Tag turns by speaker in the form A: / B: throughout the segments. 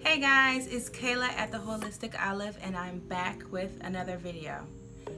A: Hey guys, it's Kayla at the Holistic Olive and I'm back with another video.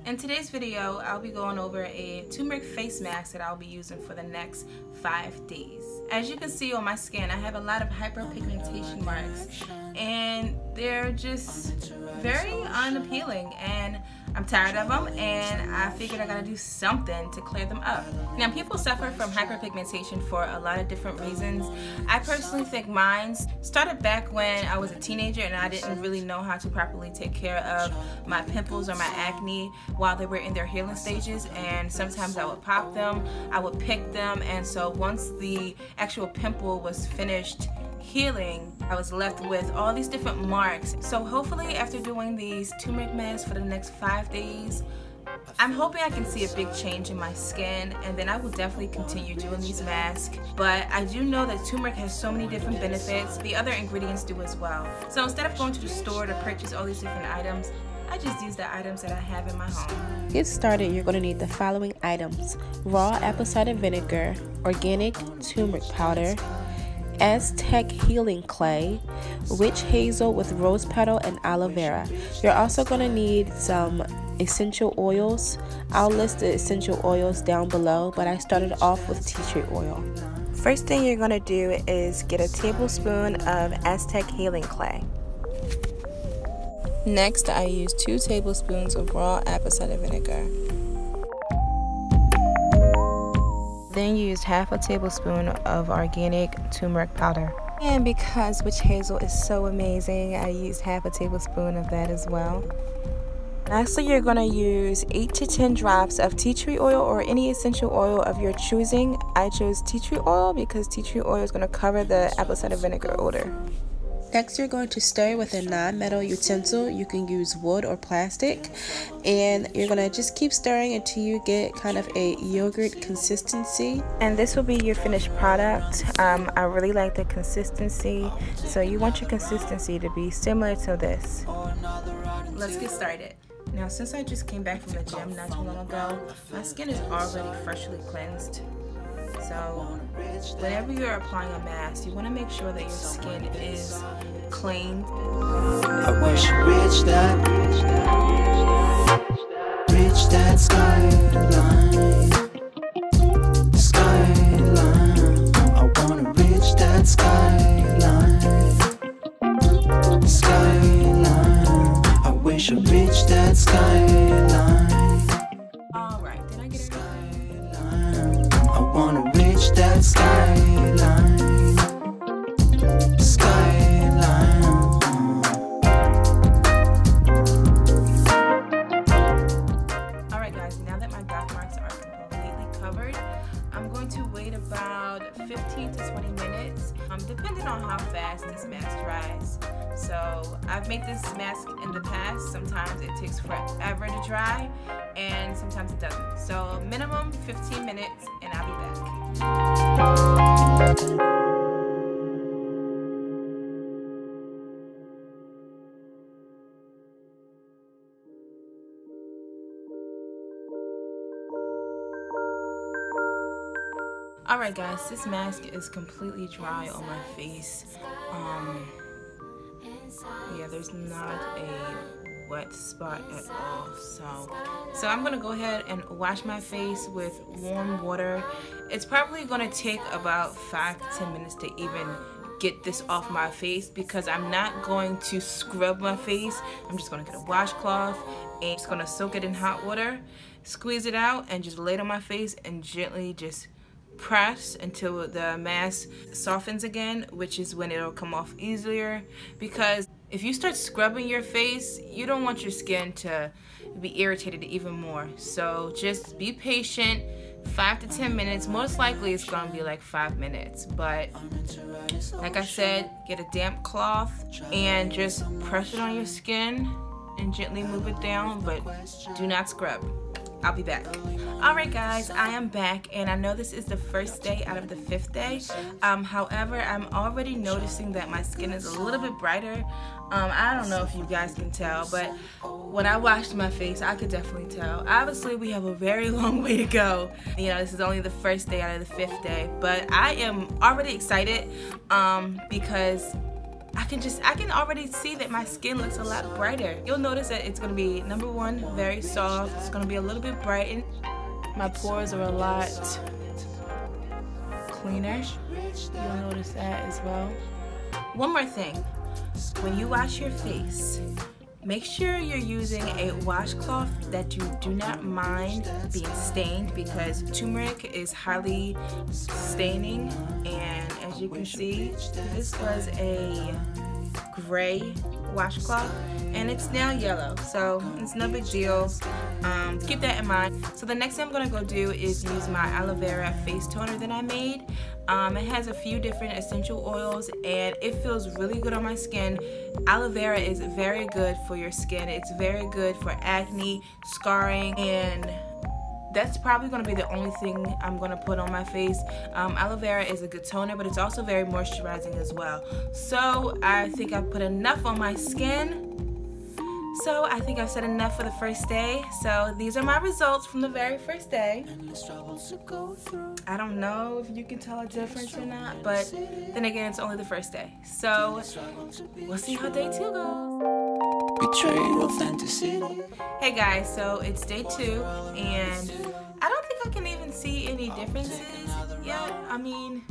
A: In today's video, I'll be going over a turmeric face mask that I'll be using for the next 5 days. As you can see on my skin, I have a lot of hyperpigmentation marks and they're just very unappealing and I'm tired of them and I figured I gotta do something to clear them up. Now, people suffer from hyperpigmentation for a lot of different reasons. I personally think mine started back when I was a teenager and I didn't really know how to properly take care of my pimples or my acne while they were in their healing stages, and sometimes I would pop them, I would pick them, and so once the actual pimple was finished healing, I was left with all these different marks. So hopefully after doing these turmeric masks for the next 5 days, I'm hoping I can see a big change in my skin, and then I will definitely continue doing these masks. But I do know that turmeric has so many different benefits. The other ingredients do as well. So instead of going to the store to purchase all these different items, I just use the items that I have in my home.
B: To get started, you're going to need the following items: raw apple cider vinegar, organic turmeric powder, Aztec healing clay, witch hazel with rose petal and aloe vera. You're also going to need some essential oils. I'll list the essential oils down below, but I started off with tea tree oil. First thing you're going to do is get a tablespoon of Aztec healing clay. Next, I use 2 tablespoons of raw apple cider vinegar. Then use half a tablespoon of organic turmeric powder. And because witch hazel is so amazing, I use half a tablespoon of that as well. Lastly, you're going to use 8 to 10 drops of tea tree oil or any essential oil of your choosing. I chose tea tree oil because tea tree oil is going to cover the apple cider vinegar odor. Next, you're going to stir with a non-metal utensil. You can use wood or plastic, and you're going to just keep stirring until you get kind of a yogurt consistency. And this will be your finished product. I really like the consistency, so you want your consistency to be similar to this. Let's get started. Now, since I just came back from the gym not too long ago, my skin is already freshly cleansed. So whenever you're applying a mask, you want to make sure that your skin is clean.
C: I wish you reached that skyline. Skyline. I wanna reach that skyline. Skyline. I wish I reached that skyline.
A: Alright, did I get it?
C: I wanna reach that skyline. Skyline.
A: Alright guys, now that my back marks are completely covered, I'm going to wait about 15 to 20 minutes, depending on how fast this mask dries. So I've made this mask in the past. Sometimes it takes forever to dry and sometimes it doesn't. So minimum 15 minutes and I'll be back. Alright guys, this mask is completely dry on my face. Yeah, there's not a wet spot at all. So I'm gonna go ahead and wash my face with warm water. It's probably gonna take about 5 to 10 minutes to even get this off my face because I'm not going to scrub my face. I'm just gonna get a washcloth and just gonna soak it in hot water, squeeze it out, and just lay it on my face and gently just press until the mask softens again, which is when it'll come off easier. Because if you start scrubbing your face, you don't want your skin to be irritated even more. So just be patient. 5 to 10 minutes. Most likely it's gonna be like 5 minutes, but like I said, get a damp cloth and just press it on your skin and gently move it down, but do not scrub. I'll be back. Alright guys, I am back, and I know this is the first day out of the 5th day. However, I'm already noticing that my skin is a little bit brighter. I don't know if you guys can tell, but when I washed my face, I could definitely tell. Obviously, we have a very long way to go. You know, this is only the first day out of the 5th day, but I am already excited because I can already see that my skin looks a lot brighter. You'll notice that it's gonna be, number one, very soft. It's gonna be a little bit brightened. My pores are a lot cleaner. You'll notice that as well. One more thing, when you wash your face, make sure you're using a washcloth that you do not mind being stained, because turmeric is highly staining, and as you can see, this was a gray washcloth and it's now yellow, so it's no big deal. Keep that in mind. So the next thing I'm gonna go do is use my aloe vera face toner that I made. It has a few different essential oils and it feels really good on my skin. Aloe vera is very good for your skin. It's very good for acne, scarring, and that's probably going to be the only thing I'm going to put on my face. Aloe vera is a good toner, but it's also very moisturizing as well. So I think I've put enough on my skin. So I think I've said enough for the first day. So these are my results from the very first day. I don't know if you can tell a difference or not, but then again, it's only the first day. So we'll see how day 2 goes.
C: Betray authenticity.
A: Hey guys, so it's day 2 and I don't think I can even see any differences yet. I mean,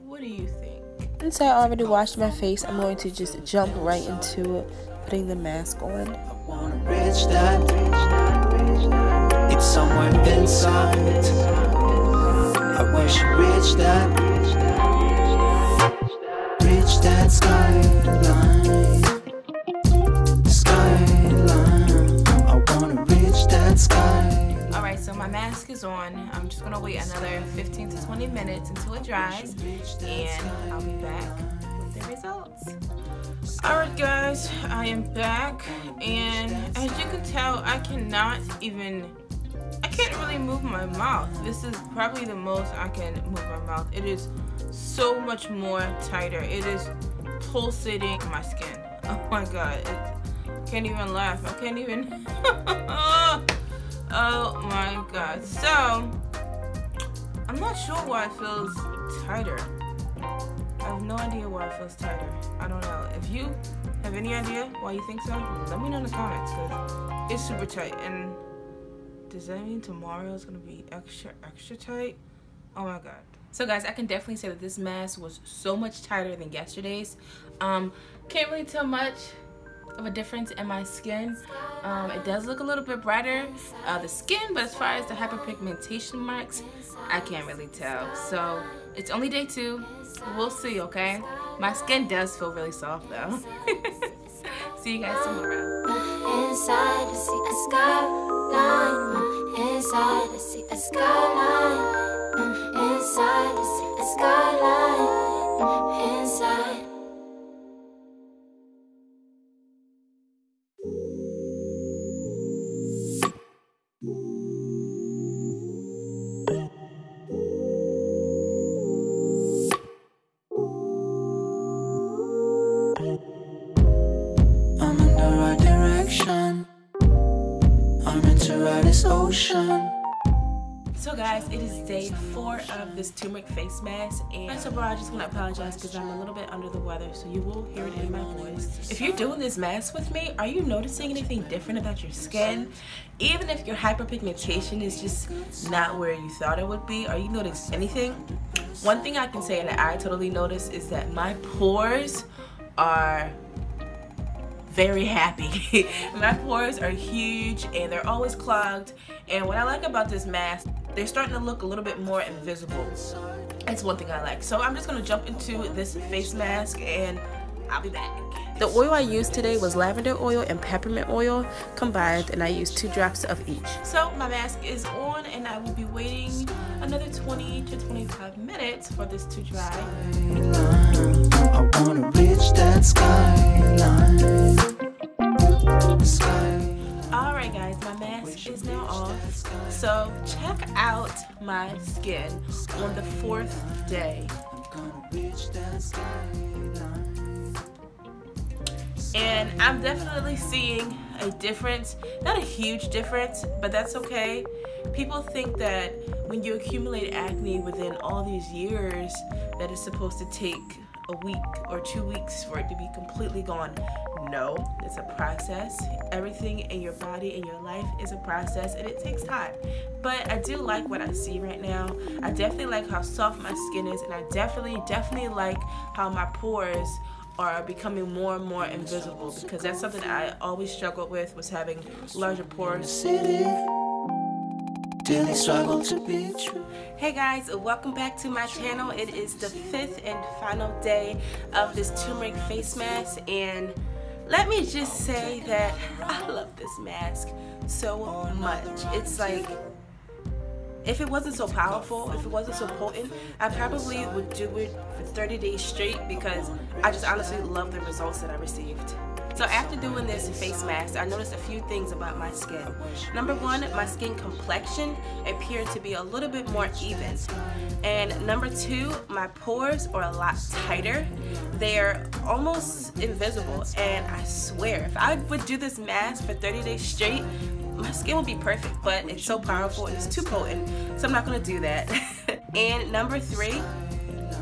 A: what do you think?
B: Since I already washed my face, I'm going to just jump right into putting the mask on.
C: I wanna reach that. It's somewhere inside. I wish you reach that. Reach that skyline. Skyline. I wanna reach that sky.
A: Alright, so my mask is on. I'm just gonna wait another 15 to 20 minutes until it dries, and I'll be back with the results. Alright guys, I am back, and as you can tell, I can't really move my mouth. This is probably the most I can move my mouth. It is so much more tighter. It is pulsating my skin. Oh my god, I can't even laugh. I can't even. Oh my god. So I'm not sure why it feels tighter. I have no idea why it feels tighter. I don't know. If you have any idea why you think so, let me know in the comments, because it's super tight. And does that mean tomorrow is gonna be extra tight? Oh my god. So guys, I can definitely say that this mask was so much tighter than yesterday's. Can't really tell much of a difference in my skin. It does look a little bit brighter, the skin, but as far as the hyperpigmentation marks, I can't really tell. So it's only day 2. We'll see, okay? My skin does feel really soft though. See you guys tomorrow.
D: Inside, I see a skyline. Inside, I see a skyline. Inside, I see a skyline. Inside.
C: I'm in the right direction. I'm into right this ocean.
A: So guys, it is day 4 of this turmeric face mask, and first of all, I just want to apologize because I'm a little bit under the weather, so you will hear it in my voice. If you're doing this mask with me, are you noticing anything different about your skin? Even if your hyperpigmentation is just not where you thought it would be, are you noticing anything? One thing I can say and that I totally noticed is that my pores are very happy. My pores are huge and they're always clogged, and what I like about this mask, they're starting to look a little bit more invisible. That's one thing I like. So I'm just gonna jump into this face mask and I'll be back.
B: The oil I used today was lavender oil and peppermint oil combined, and I used 2 drops of each.
A: So my mask is on and I will be waiting another 20 to 25 minutes for this to dry.
C: I wanna reach that skyline.
A: Alright guys, my mask is now off. So check out my skin on the 4th day. And I'm definitely seeing a difference. Not a huge difference, but that's okay. People think that when you accumulate acne within all these years that it's supposed to take a week or 2 weeks for it to be completely gone. No, it's a process. Everything in your body, in your life is a process, and it takes time. But I do like what I see right now. I definitely like how soft my skin is, and I definitely like how my pores are becoming more and more invisible, because that's something I always struggled with, was having larger pores. Hey guys, welcome back to my channel. It is the 5th and final day of this turmeric face mask, and let me just say that I love this mask so much. It's like, if it wasn't so powerful, if it wasn't so potent, I probably would do it for 30 days straight, because I just honestly love the results that I received. So after doing this face mask, I noticed a few things about my skin. Number one, my skin complexion appeared to be a little bit more even. And number two, my pores are a lot tighter. They're almost invisible, and I swear, if I would do this mask for 30 days straight, my skin would be perfect, but it's so powerful and it's too potent, so I'm not gonna do that. And number three,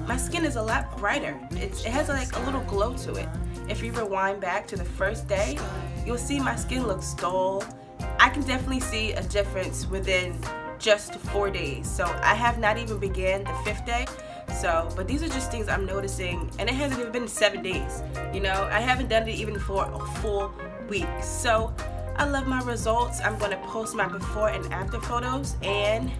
A: my skin is a lot brighter. It has like a little glow to it. If you rewind back to the first day, you'll see my skin looks dull. I can definitely see a difference within just 4 days. So I have not even began the 5th day. So, but these are just things I'm noticing, and it hasn't even been 7 days. You know, I haven't done it even for a full week. So I love my results. I'm going to post my before and after photos, and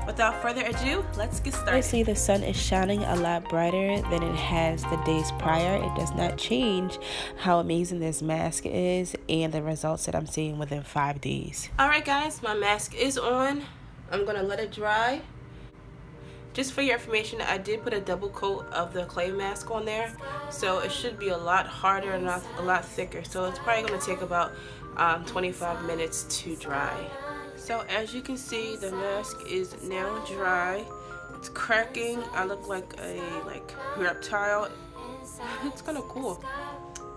A: without further ado, let's get started.
B: Obviously, the sun is shining a lot brighter than it has the days prior. It does not change how amazing this mask is and the results that I'm seeing within 5 days.
A: Alright guys, my mask is on. I'm going to let it dry. Just for your information, I did put a double coat of the clay mask on there, so it should be a lot harder and a lot thicker. So it's probably going to take about 25 minutes to dry. So as you can see, the mask is now dry. It's cracking. I look like a reptile. It's kind of cool.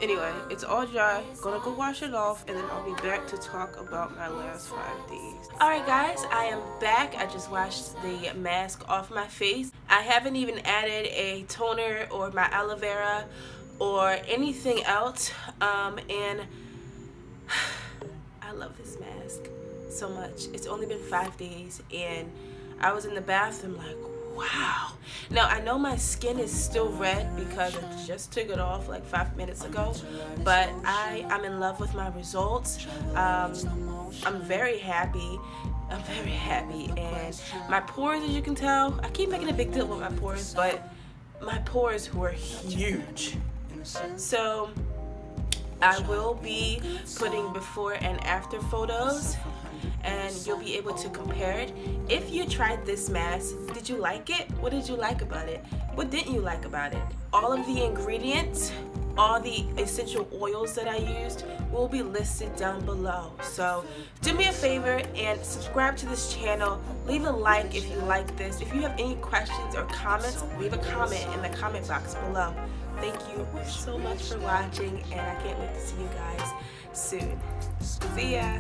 A: Anyway, it's all dry. Gonna go wash it off, and then I'll be back to talk about my last 5 days. Alright guys, I am back. I just washed the mask off my face. I haven't even added a toner or my aloe vera or anything else. And I love this mask so much. It's only been 5 days, and I was in the bathroom like, wow. Now I know my skin is still red because I just took it off like 5 minutes ago, but I'm in love with my results. I'm very happy. And my pores, as you can tell, I keep making a big deal with my pores, but my pores were huge. So I will be putting before and after photos, and you'll be able to compare it. If you tried this mask, did you like it? What did you like about it? What didn't you like about it? All of the ingredients, all the essential oils that I used will be listed down below. So do me a favor and subscribe to this channel. Leave a like if you like this. If you have any questions or comments, leave a comment in the comment box below. Thank you so much for watching, and I can't wait to see you guys soon. See ya.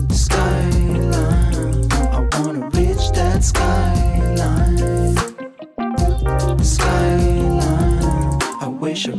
C: Skyline, I wanna reach that skyline. Skyline, I wish I